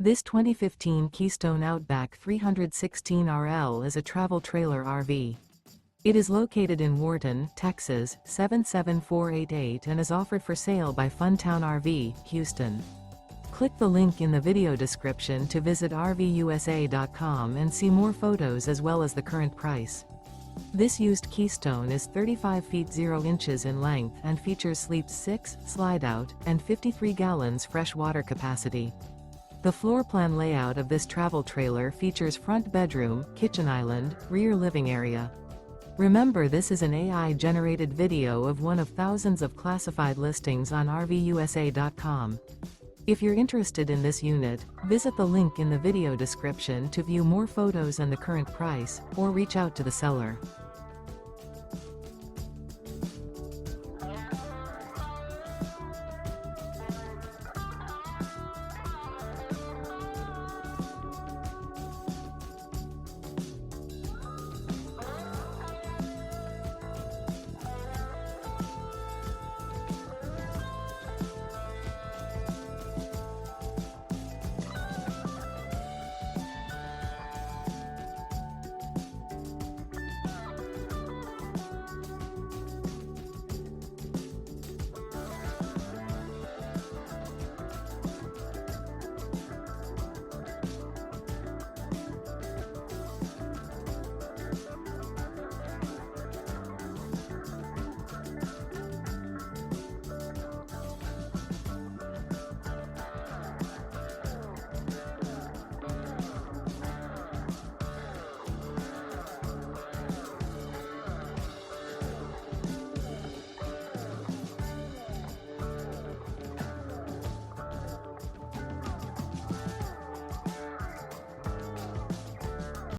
This 2015 Keystone Outback 316RL is a travel trailer RV. It is located in Wharton, Texas, 77488 and is offered for sale by Funtown RV, Houston. Click the link in the video description to visit RVUSA.com and see more photos as well as the current price. This used Keystone is 35 feet 0 inches in length and features sleeps 6, Slideout, and 53 gallons fresh water capacity. The floor plan layout of this travel trailer features front bedroom, kitchen island, rear living area. Remember, this is an AI-generated video of one of thousands of classified listings on RVUSA.com. If you're interested in this unit, visit the link in the video description to view more photos and the current price, or reach out to the seller.